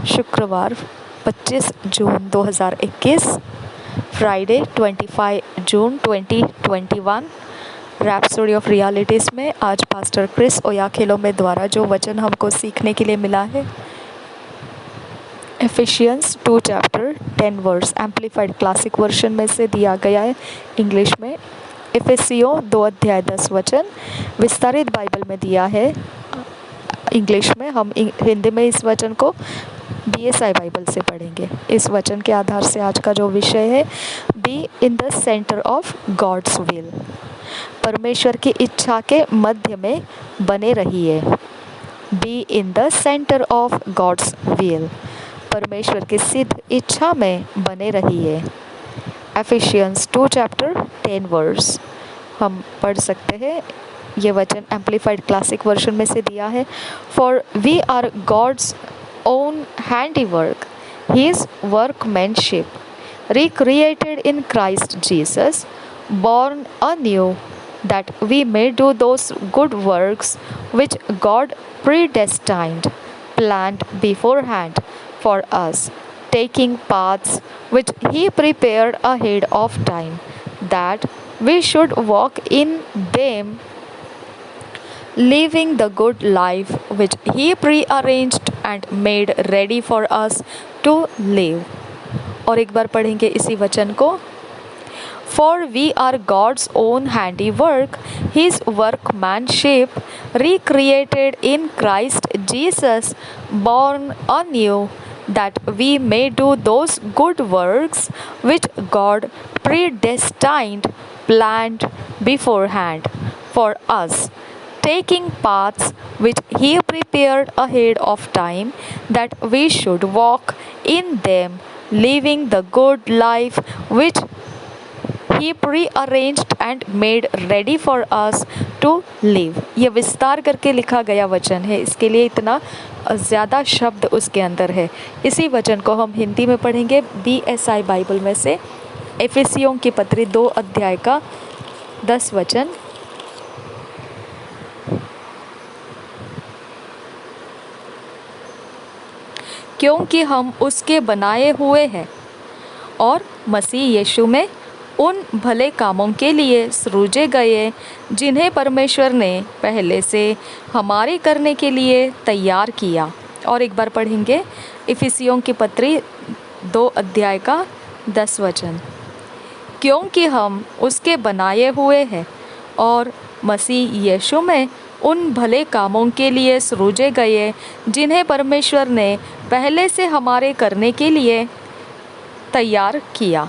शुक्रवार 25 जून 2021, Friday 25 June 2021। Rhapsody of realities में आज पास्टर क्रिस ओयाखेलोमे द्वारा जो वचन हमको सीखने के लिए मिला है, Ephesians 2 chapter 10 verse amplified classic version में से दिया गया है। इंग्लिश में एफेसियों 2 अध्याय 10 वचन विस्तारित बाइबल में दिया है। इंग्लिश में हम हिंदी में इस वचन को BSI बाइबल से पढ़ेंगे। इस वचन के आधार से आज का जो विषय है, be in the centre of God's will, परमेश्वर की इच्छा के मध्य में बने रहिए। Be in the centre of God's will, परमेश्वर की सिद्ध इच्छा में बने रहिए। एफिशियंस 2 चैप्टर 10 वर्स हम पढ़ सकते हैं। ये वचन एम्पलीफाइड क्लासिक वर्जन में से दिया है। For we are God's own handiwork, his workmanship, recreated in Christ Jesus, born anew, that we may do those good works which God predestined, planned beforehand for us, taking paths which he prepared ahead of time, that we should walk in them, living the good life which he prearranged and made ready for us to live। और एक बार पढ़ेंगे इसी वचन को। For we are God's own handiwork, his workmanship, recreated in Christ Jesus, born anew, that we may do those good works which God predestined, planned beforehand for us, taking paths which he prepared ahead of time, that we should walk in them, living the good life which he prearranged and made ready for us to live। ये विस्तार करके लिखा गया वचन है, इसके लिए इतना ज़्यादा शब्द उसके अंदर है। इसी वचन को हम हिंदी में पढ़ेंगे BSI बाइबल में से, एफेसियों की पत्री 2 अध्याय का 10 वचन। क्योंकि हम उसके बनाए हुए हैं और मसीह यीशु में उन भले कामों के लिए सृजे गए जिन्हें परमेश्वर ने पहले से हमारे करने के लिए तैयार किया। और एक बार पढ़ेंगे इफिसियों की पत्री 2 अध्याय का 10 वचन। क्योंकि हम उसके बनाए हुए हैं और मसीह यीशु में उन भले कामों के लिए सृजे गए जिन्हें परमेश्वर ने पहले से हमारे करने के लिए तैयार किया।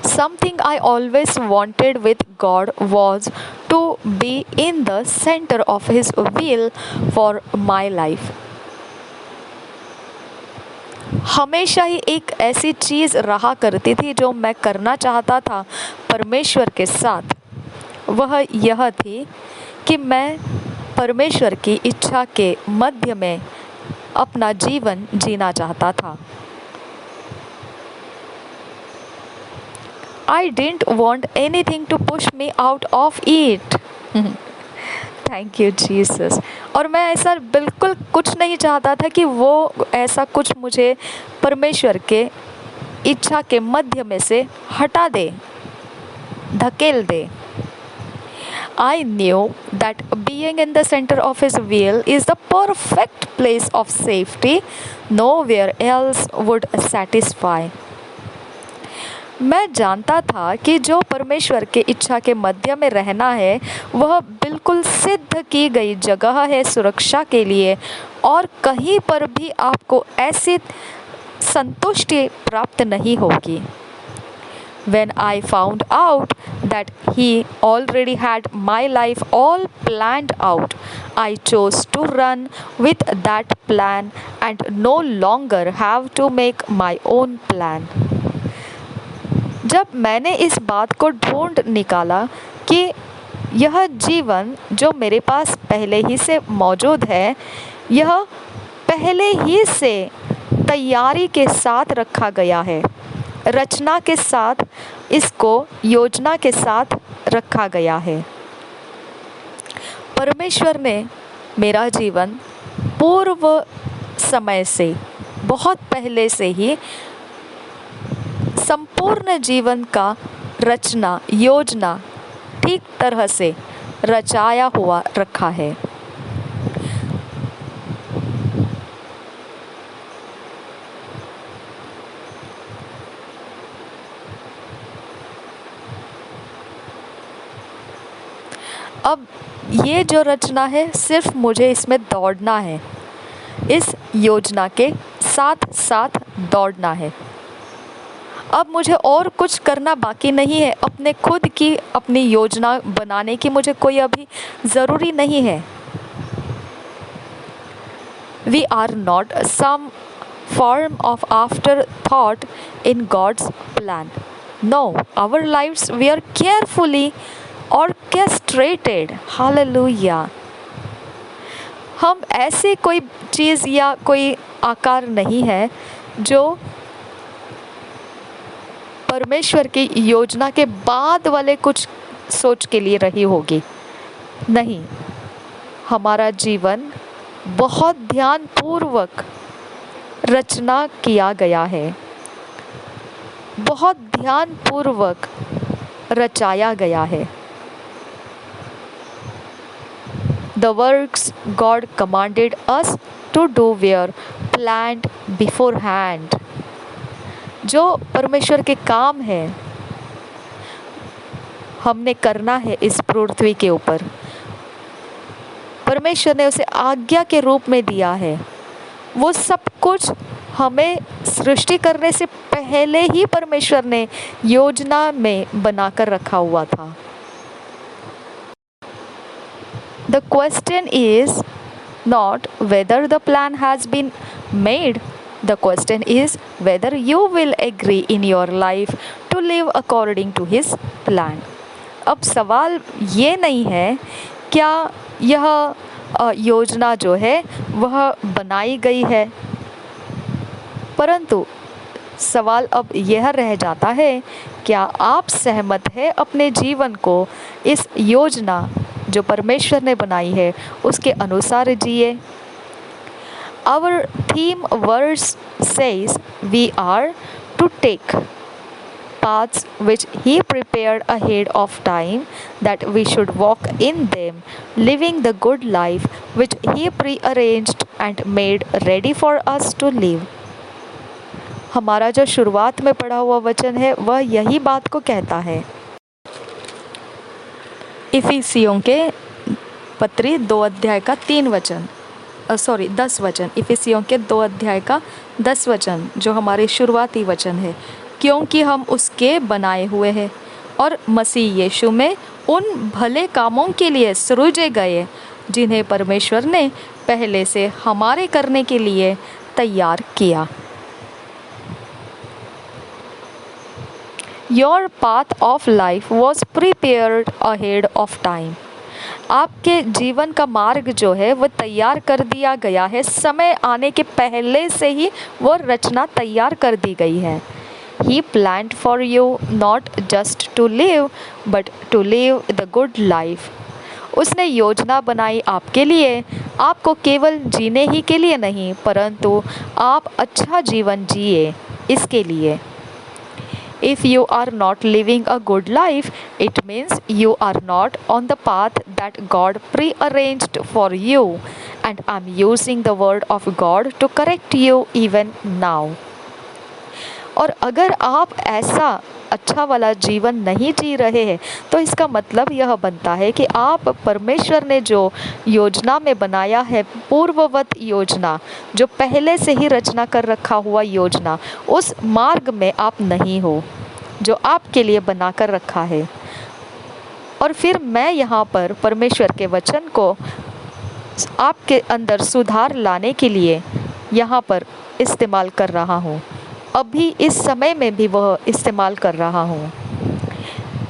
Something I always wanted with God was to be in the center of His will for my life। हमेशा ही एक ऐसी चीज़ रहा करती थी जो मैं करना चाहता था परमेश्वर के साथ, वह यह थी कि मैं परमेश्वर की इच्छा के मध्य में अपना जीवन जीना चाहता था। I didn't want anything to push me out of it। Thank you Jesus. और मैं ऐसा बिल्कुल कुछ नहीं चाहता था कि वो ऐसा कुछ मुझे परमेश्वर के इच्छा के मध्य में से हटा दे, धकेल दे। I knew that being in the center of His will is the perfect place of safety, nowhere else would satisfy। मैं जानता था कि जो परमेश्वर के इच्छा के मध्य में रहना है वह बिल्कुल सिद्ध की गई जगह है सुरक्षा के लिए, और कहीं पर भी आपको ऐसी संतुष्टि प्राप्त नहीं होगी। When I found out that He already had my life all planned out, I chose to run with that plan and no longer have to make my own plan। जब मैंने इस बात को ढूंढ निकाला कि यह जीवन जो मेरे पास पहले ही से मौजूद है, यह पहले ही से तैयारी के साथ रखा गया है, रचना के साथ, इसको योजना के साथ रखा गया है। परमेश्वर ने मेरा जीवन पूर्व समय से, बहुत पहले से ही संपूर्ण जीवन का रचना योजना ठीक तरह से रचाया हुआ रखा है। अब ये जो रचना है, सिर्फ मुझे इसमें दौड़ना है, इस योजना के साथ साथ दौड़ना है। अब मुझे और कुछ करना बाकी नहीं है। अपने खुद की अपनी योजना बनाने की मुझे कोई अभी ज़रूरी नहीं है। We are not some form of afterthought in God's plan. No, our lives were carefully orchestrated. Hallelujah. हम ऐसे कोई चीज़ या कोई आकार नहीं है जो परमेश्वर की योजना के बाद वाले कुछ सोच के लिए रही होगी। नहीं, हमारा जीवन बहुत ध्यानपूर्वक रचना किया गया है, बहुत ध्यानपूर्वक रचाया गया है। The works God commanded us to do were planned beforehand. जो परमेश्वर के काम है हमने करना है इस पृथ्वी के ऊपर, परमेश्वर ने उसे आज्ञा के रूप में दिया है। वो सब कुछ हमें सृष्टि करने से पहले ही परमेश्वर ने योजना में बनाकर रखा हुआ था। The question is not whether the plan has been made. The question is whether you will agree in your life to live according to His plan. अब सवाल ये नहीं है क्या यह योजना जो है वह बनाई गई है, परंतु सवाल अब यह रह जाता है क्या आप सहमत हैं अपने जीवन को इस योजना जो परमेश्वर ने बनाई है उसके अनुसार जिए। Our theme verse says we are to take paths which He prepared ahead of time, that we should walk in them, living the good life which He prearranged and made ready for us to live. हमारा जो शुरुआत में पढ़ा हुआ वचन है वह यही बात को कहता है। इफिसियों के पत्री 2 अध्याय का 10 वचन, इफिसियों के 2 अध्याय का 10 वचन जो हमारे शुरुआती वचन है। क्योंकि हम उसके बनाए हुए हैं और मसीह यीशु में उन भले कामों के लिए सृजे गए जिन्हें परमेश्वर ने पहले से हमारे करने के लिए तैयार किया। Your path of life was prepared ahead of time. आपके जीवन का मार्ग जो है वह तैयार कर दिया गया है, समय आने के पहले से ही वो रचना तैयार कर दी गई है। He planned for you not just to live but to live the good life. उसने योजना बनाई आपके लिए, आपको केवल जीने ही के लिए नहीं परंतु आप अच्छा जीवन जिए इसके लिए। If you are not living a good life, it means you are not on the path that God prearranged for you, and I'm using the word of God to correct you even now. और अगर आप ऐसा अच्छा वाला जीवन नहीं जी रहे हैं तो इसका मतलब यह बनता है कि आप परमेश्वर ने जो योजना में बनाया है, पूर्ववत योजना जो पहले से ही रचना कर रखा हुआ योजना, उस मार्ग में आप नहीं हो जो आपके लिए बना कर रखा है। और फिर मैं यहाँ पर परमेश्वर के वचन को आपके अंदर सुधार लाने के लिए यहाँ पर इस्तेमाल कर रहा हूँ, अभी इस समय में भी वह इस्तेमाल कर रहा हूँ।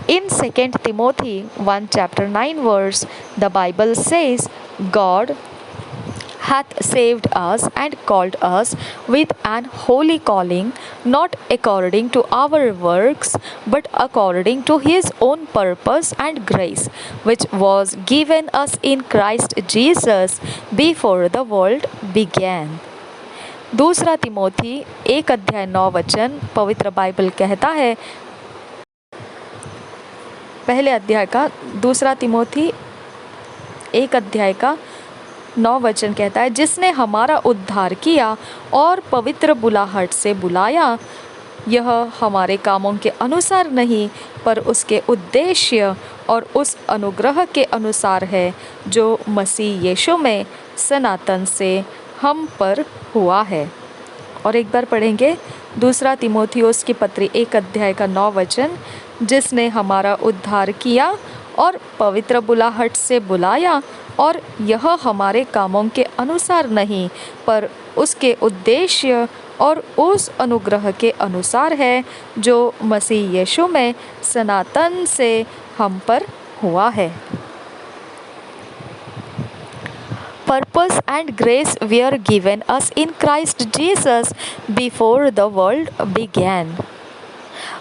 In 2 Timothy 1 chapter 9 verse, the Bible says, God hath saved us and called us with an holy calling, not according to our works, but according to his own purpose and grace, which was given us in Christ Jesus before the world began. दूसरा तिमोथी 1:9 पवित्र Bible कहता है, पहले अध्याय का दूसरा तिमोथी 1:9 कहता है, जिसने हमारा उद्धार किया और पवित्र बुलाहट से बुलाया, यह हमारे कामों के अनुसार नहीं पर उसके उद्देश्य और उस अनुग्रह के अनुसार है जो मसीह यीशु में सनातन से हम पर हुआ है। और एक बार पढ़ेंगे दूसरा तिमोथियुस की पत्री 1:9, जिसने हमारा उद्धार किया और पवित्र बुलाहट से बुलाया, और यह हमारे कामों के अनुसार नहीं पर उसके उद्देश्य और उस अनुग्रह के अनुसार है जो मसीह यीशु में सनातन से हम पर हुआ है। Purpose and grace were given us in Christ Jesus before the world began.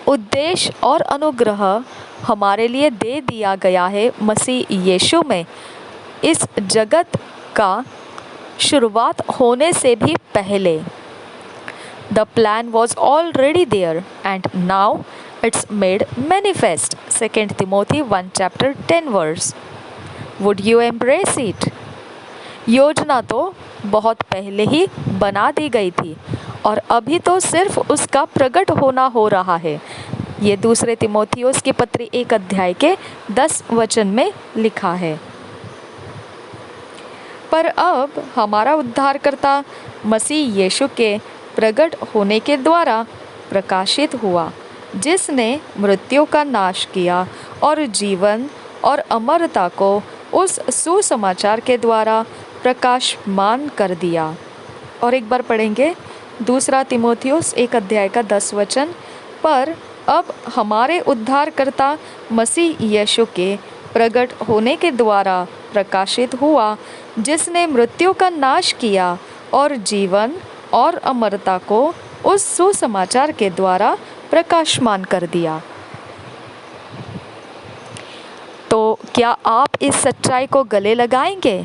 उद्देश्य और अनुग्रह हमारे लिए दे दिया गया है मसीह यीशु में, इस जगत का शुरुआत होने से भी पहले। The plan was already there and now it's made manifest. 2 Timothy 1:10. Would you embrace it? योजना तो बहुत पहले ही बना दी गई थी और अभी तो सिर्फ उसका प्रकट होना हो रहा है। ये दूसरे तिमोथियुस की पत्री 1:10 में लिखा है। पर अब हमारा उद्धारकर्ता मसीह यीशु के प्रकट होने के द्वारा प्रकाशित हुआ, जिसने मृत्यु का नाश किया और जीवन और अमरता को उस सुसमाचार के द्वारा प्रकाशमान कर दिया। और एक बार पढ़ेंगे दूसरा तिमोथियुस 1:10, पर अब हमारे उद्धारकर्ता मसीह यीशु के प्रकट होने के द्वारा प्रकाशित हुआ, जिसने मृत्यु का नाश किया और जीवन और अमरता को उस सुसमाचार के द्वारा प्रकाशमान कर दिया। तो क्या आप इस सच्चाई को गले लगाएंगे?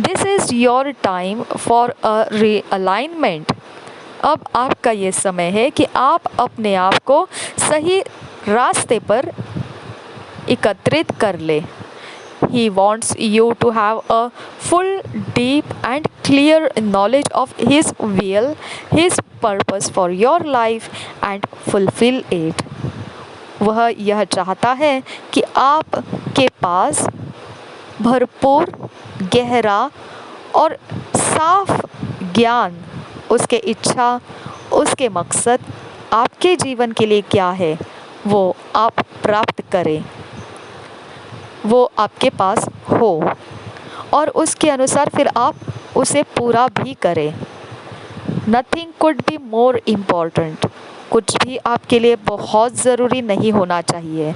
This is your time for a realignment. अब आपका ये समय है कि आप अपने आप को सही रास्ते पर एकत्रित कर ले। He wants you to have a full, deep and clear knowledge of His will, His purpose for your life and fulfill it. वह यह चाहता है कि आपके पास भरपूर, गहरा और साफ ज्ञान, उसके इच्छा, उसके मकसद आपके जीवन के लिए क्या है, वो आप प्राप्त करें, वो आपके पास हो और उसके अनुसार फिर आप उसे पूरा भी करें। Nothing could be more important. कुछ भी आपके लिए बहुत ज़रूरी नहीं होना चाहिए।